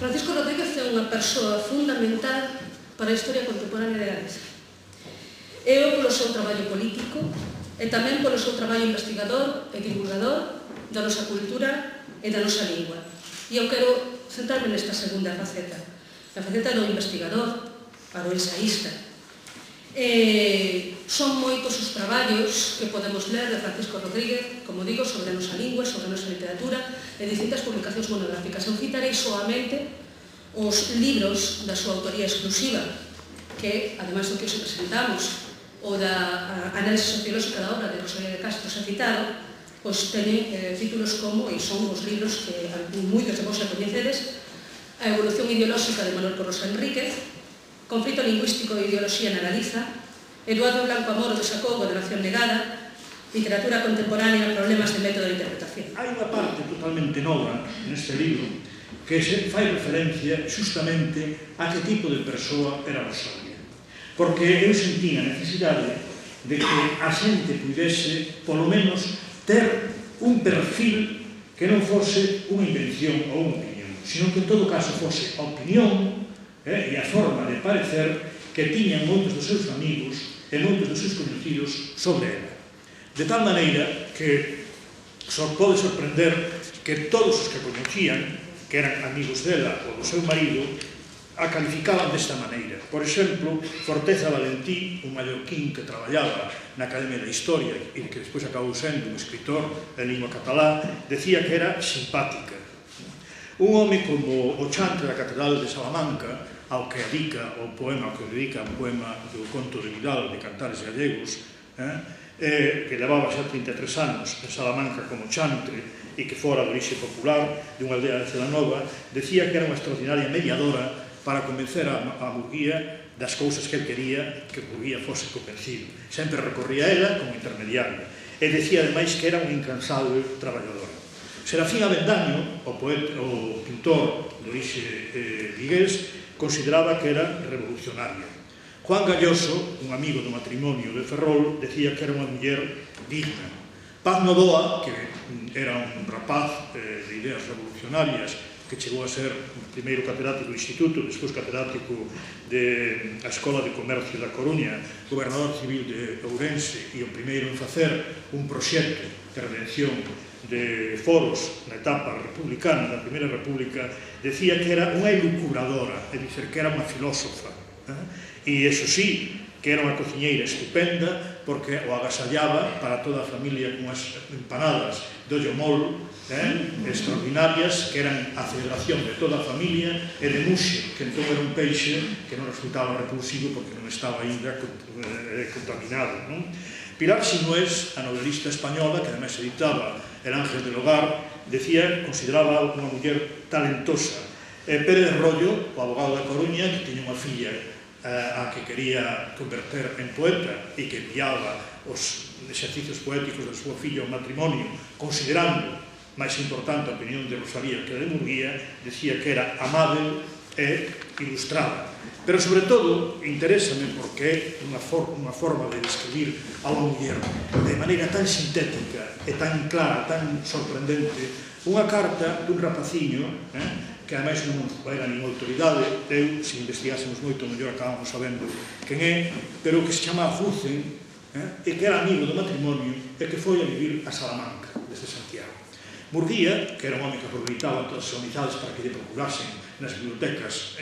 Francisco Rodríguez é unha persoa fundamental para a historia contemporánea de Galicia. É polo seu traballo político e tamén polo seu traballo investigador e divulgador da nosa cultura e da nosa lingua. E eu quero centrarme nesta segunda faceta, a faceta do investigador, para o ensaísta. Son moitos os traballos que podemos ler de Francisco Rodríguez, como digo, sobre a nosa lingua, sobre a nosa literatura, e distintas publicacións monográficas. Eu citarei soamente os libros da súa autoría exclusiva, que, ademais do que os presentamos, o da análise sociolóxica da obra de Rosalía de Castro se citado, pois teñen títulos como, e son os libros que moitos de vos xa coñecedes, A evolución ideolóxica de Manuel Corrosa Enríquez, Conflito lingüístico e ideoloxía na Galiza, Eduardo Blanco Amor de Sacogo de Nación Negada, Literatura contemporánea, problemas de método de interpretación. Hai unha parte totalmente nova neste libro que se fai referencia justamente a que tipo de persoa era Rosalía. Porque eu sentí a necesidade de que a xente pudese, polo menos, ter un perfil que non fose unha invención ou unha opinión, sino que en todo caso fose a opinión e a forma de parecer que tiñan moitos dos seus amigos e moitos dos seus conocidos sobre ela. De tal maneira que pode sorprender que todos os que coñecían, que eran amigos dela ou do seu marido, a calificaban desta maneira. Por exemplo, Forteza Valentí, un mallorquín que traballaba na Academia da Historia e que despois acabou sendo un escritor en lingua catalá, decía que era simpática. Un home como o chantre da Catedral de Salamanca, ao que dedica un poema do conto de Vidal de Cantares Gallegos, que levaba xa 33 anos en Salamanca como chantre e que fora de orixe popular dunha aldea de Celanova, decía que era unha extraordinaria mediadora para convencer a Murguía das cousas que el quería que Murguía fose convencido. Sempre recorría a ela como intermediaria. E decía, ademais, que era un incansable traballadora. Serafín Avendaño, o pintor de orixe vigués, consideraba que era revolucionaria. Juan Galloso, un amigo do matrimonio de Ferrol, decía que era unha muller digna. Paz Novoa, que era un rapaz de ideas revolucionarias, que chegou a ser primeiro catedrático do Instituto, despois catedrático da Escola de Comercio da Coruña, gobernador civil de Ourense e o primeiro en facer un proxecto de redención de foros na etapa republicana da Primeira República, decía que era unha elucubradora, é dicir, que era unha filósofa. E, eso sí, que era unha cociñeira estupenda, porque o agasallaba para toda a familia con as empanadas de ollo mol, extraordinarias, que eran a celebración de toda a familia, e de muxe, que entón era un peixe que non resultaba repulsivo porque non estaba ainda contaminado. Pilar Sinués, a novelista española, que además editaba El Ángel del Hogar, consideraba unha muller talentosa. Pérez Rollo, o abogado da Coruña, que tiña unha filla a que quería converter en poeta e que enviaba os exercicios poéticos da súa filla ao matrimonio, considerando máis importante a opinión de Rosalía que a de Murguía, decía que era amável e ilustrada. Pero, sobre todo, interésame porque é unha forma de describir a unha muller de maneira tan sintética e tan clara, tan sorprendente, unha carta dun rapaciño, que ademais non era nin autoridade, se investigásemos moito, mellor acabamos sabendo quen é, pero que se chama Huzen, e que era amigo do matrimonio e que foi a vivir a Salamanca, desde Santiago. Murguía, que era un home que aproveitaba todas as amizades para que lle procurasen nas bibliotecas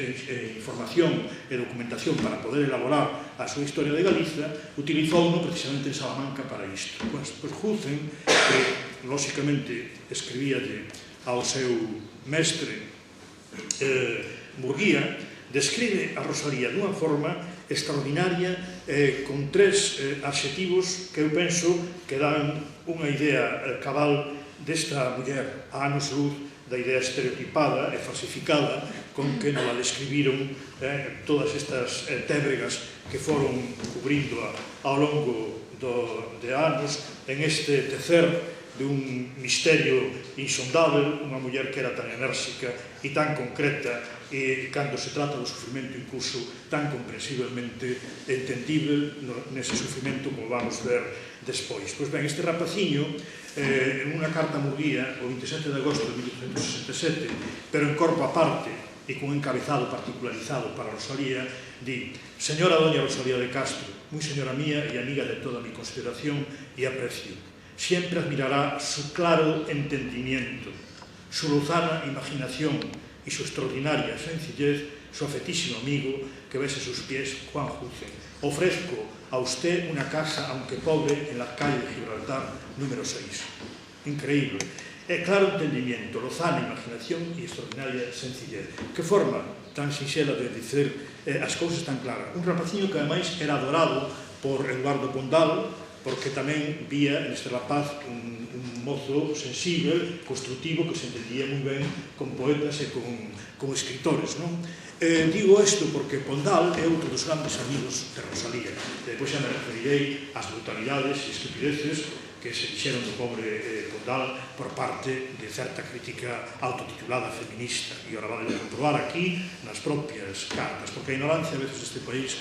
información e documentación para poder elaborar a súa historia de Galiza, utilizou-no precisamente en Salamanca para isto. Pois Huzen, que lóxicamente escribíalle ao seu mestre Murguía, describe a Rosalía dunha forma extraordinaria con tres adxetivos que eu penso que dan unha idea cabal desta muller a anos luz da idea estereotipada e falsificada con que nos la describiron todas estas tébregas que foron cubrindo ao longo de anos en este tecer dun misterio insondável, unha muller que era tan enérxica e tan concreta e, cando se trata do sufrimento, incluso tan comprensiblemente entendible nese sufrimento como vamos ver despois. Pois ben, este rapaciño, en unha carta a Murguía, o 27 de agosto de 1867, pero en corpo aparte e con encabezado particularizado para Rosalía, di: Señora doña Rosalía de Castro, moi señora mía e amiga de toda mi consideración e aprecio, siempre admirará su claro entendimiento, su lozana imaginación y su extraordinaria sencillez, su afetísimo amigo que besa sus pies, Juan Juce. Ofrezco a usted una casa, aunque pobre, en la calle de Gibraltar, número 6. Increíble. Claro entendimiento, lozana imaginación e extraordinaria sencillez. Que forma tan sinxela de dicer as cousas tan claras. Un rapaciño que, ademais, era adorado por Eduardo Pondal, porque tamén vía neste rapaz un mozo sensible, constructivo, que se entendía moi ben con poetas e con escritores, non? Digo isto porque Pondal é outro dos grandes amigos de Rosalía. Depois xa me referirei ás brutalidades e estupideces que se dixeron do pobre Pondal por parte de certa crítica autotitulada feminista. E ora vale comprobar aquí nas propias cartas, porque a ignorancia a veces deste país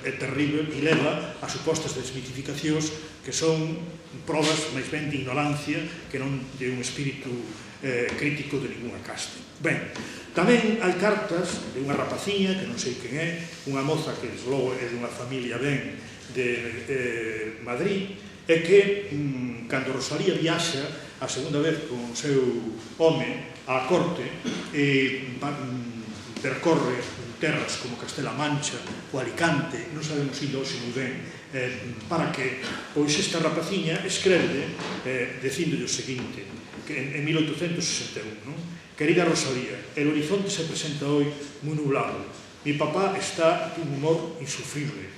é terrible e leva a supostas desmitificacións que son probas máis ben de ignorancia que non de un espírito crítico de ninguna caste. Ben, tamén hai cartas de unha rapaciña que non sei quen é, unha moza que logo é dunha familia ben de Madrid, é que cando Rosalía viaxa a segunda vez con o seu home á corte e percorre terras como Castela Mancha ou Alicante, non sabemos indo hoxe moi ben, para que pois esta rapaciña escreve dicíndolle o seguinte, que en 1861, non? Querida Rosalía, el horizonte se presenta hoy muy nublado. Mi papá está de un humor insufrible.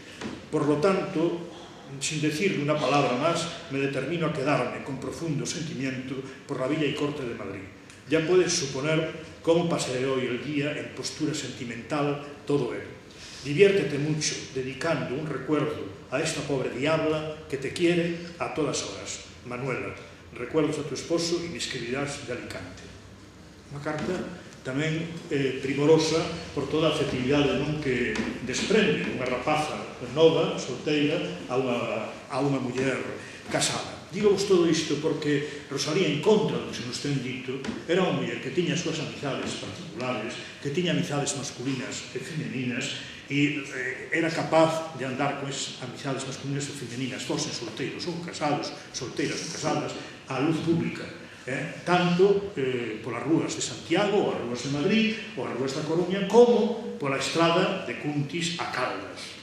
Por lo tanto, sin decirle una palabra más, me determino a quedarme con profundo sentimiento por la villa y corte de Madrid. Ya puedes suponer cómo pasaré hoy el día en postura sentimental, todo él. Diviértete mucho dedicando un recuerdo a esta pobre diabla que te quiere a todas horas. Manuela, recuerdos a tu esposo y mis queridas de Alicante. Unha carta tamén primorosa por toda a afectividade que desprende unha rapaza nova, solteira, a unha muller casada. Digo-vos todo isto porque Rosalía, en contra do que se nos ten dito, era unha muller que tiña as súas amizades particulares, que tiña amizades masculinas e femeninas, e era capaz de andar con esas amizades masculinas e femeninas, fosen solteiros ou casados, solteiras ou casadas, á luz pública, tanto polas rúas de Santiago, ou as rúas de Madrid, ou as rúas da Coruña, como pola estrada de Cuntis a Caldas,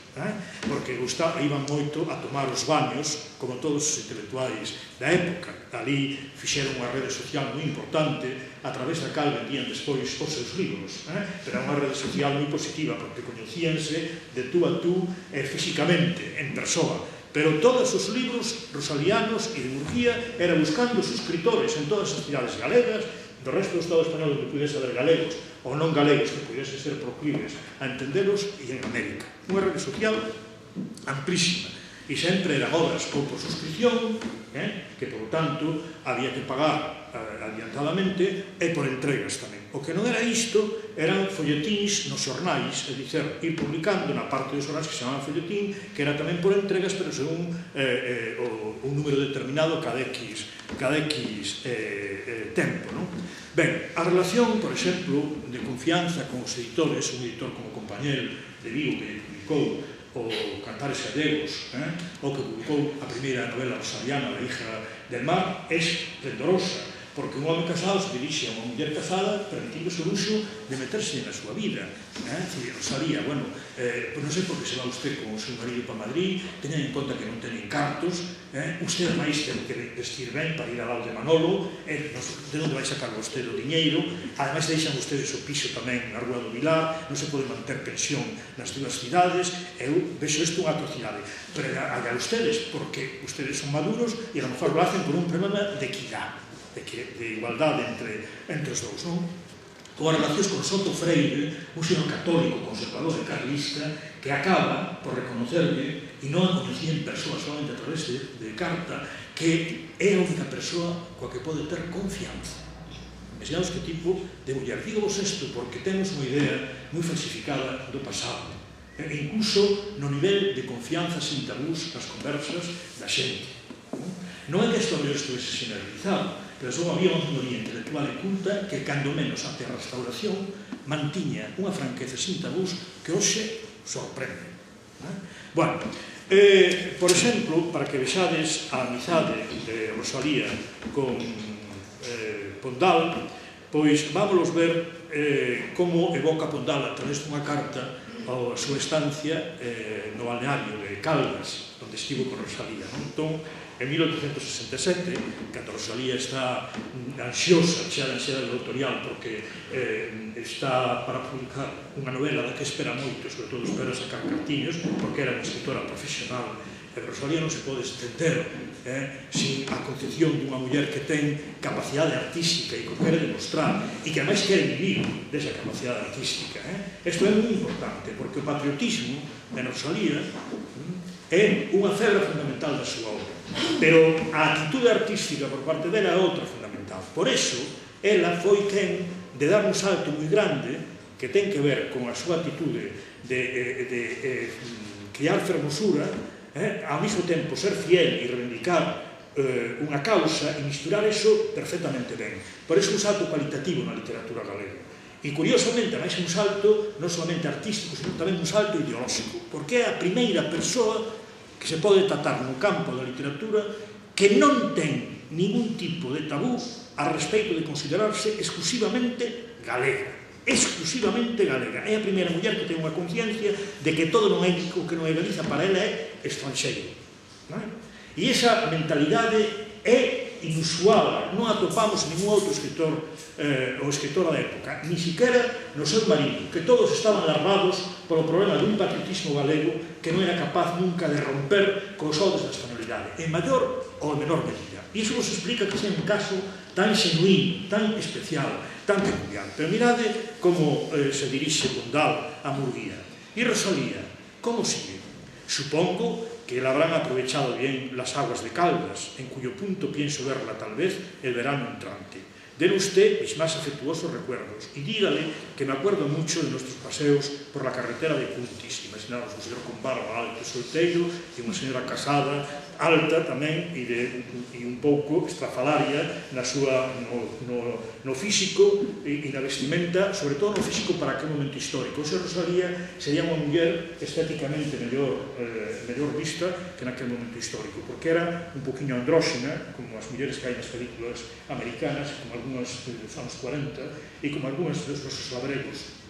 porque iban moito a tomar os baños, como todos os intelectuais da época. Ali fixeron unha rede social moi importante, a través da cal vendían despois os seus libros, pero era unha rede social moi positiva, porque coñecíanse de tú a tú físicamente, en persoa. Pero todos os libros rosalianos e de Murguía era buscando suscriptores en todas as cidades galegas, do resto do Estado español que pudese haber galegos ou non galegos que pudesen ser proclives a entendelos, e en América. Unha rede social amplísima, e sempre eran obras ou por suscripción, que, por tanto, había que pagar adiantadamente, e por entregas tamén. O que non era isto eran folletins nos xornais, é dicir, ir publicando na parte dos xornais que se chamaban folletín, que era tamén por entregas, pero según un número determinado cada X tempo. Ben, a relación, por exemplo, de confianza con os editores, un editor como Compañel de Vigo, que publicou o Cantares Gallegos, o que publicou a primeira novela rosaliana, La hija del mar, é esplendorosa, porque un home casado se dirixe a unha muller casada permitindo o luxo de meterse na súa vida. Rosalía, bueno, non sei por que se va usted con o seu marido para Madrid, teñan en conta que non teñen cartos, usted máis ten que vestir ben para ir ao lado de Manolo, de onde vai sacar vostede o diñeiro, ademais deixan ustedes o piso tamén na Rúa do Vilar, non se pode manter pensión nas dúas cidades, eu vexo isto unha atrocidade, pero allá ustedes, porque ustedes son maduros e a lo mejor lo hacen por un problema de equidade, de igualdade entre os dous, non? Ou as relacións con Soto Freire, un señor católico, conservador e carlista, que acaba por reconocerle, e non a conocía en persoa, solamente a través de carta, que é a única persoa coa que pode ter confianza. Imaginaos que tipo de muller. Dígovos isto porque temos unha idea moi falsificada do pasado, e incluso no nivel de confianza sin tabús nas conversas da xente. Non é que isto mellor estuvese generalizado, pero son había unha minoría intelectual e culta que, cando menos até a restauración, mantiña unha franqueza sin tabús que hoxe sorprende. Bueno, por exemplo, para que vexades a amizade de Rosalía con Pondal, pois vámonos ver como evoca Pondal a través dunha carta a súa estancia no balneario de Caldas, onde estivo con Rosalía. Entón, en 1867, cando Rosalía está ansiosa, xa de ansiedade editorial, porque está para publicar unha novela da que espera moito, sobre todo espera sacar cartiños, porque era unha escritora profesional. Rosalía non se pode estender sin a concepción dunha muller que ten capacidade artística e que quere demostrar e que ademais quere vivir desa capacidade artística. Isto é moi importante, porque o patriotismo en Rosalía é unha cebra fundamental da súa obra, pero a actitude artística por parte dela é outra fundamental. Por eso, ela foi quen de dar un salto moi grande que ten que ver con a súa actitude de criar fermosura, ao mesmo tempo ser fiel e reivindicar unha causa e misturar eso perfectamente ben. Por eso un salto cualitativo na literatura galega. E curiosamente, máis un salto non solamente artístico, sino tamén un salto ideolóxico, porque é a primeira persoa que se pode tratar no campo da literatura que non ten ningún tipo de tabú a respecto de considerarse exclusivamente galega. Exclusivamente galega. É a primeira muller que ten unha conciencia de que todo non é o que non é Galiza, para ela é estranxeiro. E esa mentalidade é inusual, non atopamos ningún outro escritor ou escritora da época, ni siquiera no seu marido, que todos estaban alarmados polo problema dun patriotismo galego que non era capaz nunca de romper cos ollos da españolidade, en maior ou en menor medida. E iso nos explica que sea un caso tan xenuíno, tan especial, tan peculiar. Pero mirade como se dirixe Pondal a Murguía. E Rosalía, como sigue? Supongo que la habrán aprovechado bien las aguas de Caldas, en cuyo punto pienso verla tal vez el verano entrante. Dele usted mis más afectuosos recuerdos y dígale que me acuerdo mucho de nuestros paseos por la carretera de Puntis. Imaginaros un señor con barba alto, solteiro, e unha señora casada, alta tamén, e un pouco estrafalaria no físico e na vestimenta, sobre todo no físico para aquel momento histórico. Ose Rosalía sería unha muller estéticamente mellor vista que naquel momento histórico, porque era un poquinho andróxena, como as mulleres que hai nas películas americanas, como algunhas dos anos 40, e como algunhas dos nosos labregos,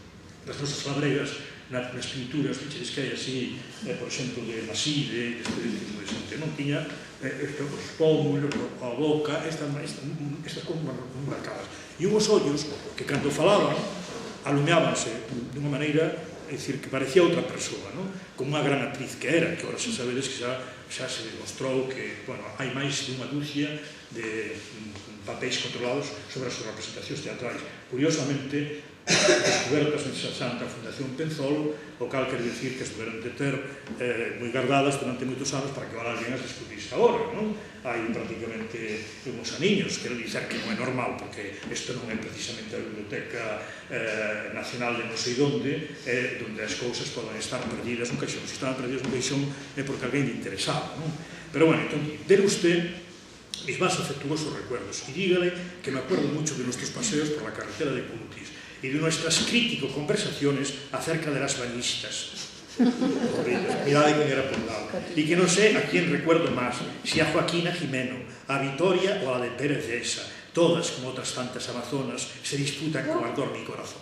das nosas labregas nas pinturas que hai así, por exemplo, de Maside, deste tipo de xente, non tiña os pómulos, a boca, estas cousas moi marcadas. E unhos ollos que, cando falaban, alumeábanse dunha maneira, é dicir, que parecía outra persoa, como unha gran actriz que era, que agora xa sabedes que xa se demostrou que hai máis dunha dúcia de papéis controlados sobre as súas representacións teatrais. Curiosamente, descobertas nesa santa Fundación Penzol, o cal quer dicir que estuveron de ter moi guardadas durante moitos anos para que ahora alguén as descubrisse agora, non? Hai prácticamente uns aniños, quero dizer que non é normal, porque isto non é precisamente a Biblioteca Nacional de non sei onde, onde as cousas poden estar perdidas nun caixón. Se estaban perdidas nun caixón é porque alguén lle interesaba, non? Pero, bueno, entón, dele usted mis más afectuosos recuerdos y dígale que me acuerdo mucho de nuestros paseos por la carretera de Puntis y de nuestras críticas conversaciones acerca de las bañistas. Mirad quién era Pondal. Y que no sé a quién recuerdo más, si a Joaquina Jimeno, a Vitoria o a la de Pérez de Esa. Todas, como otras tantas amazonas, se disputan con ardor mi corazón.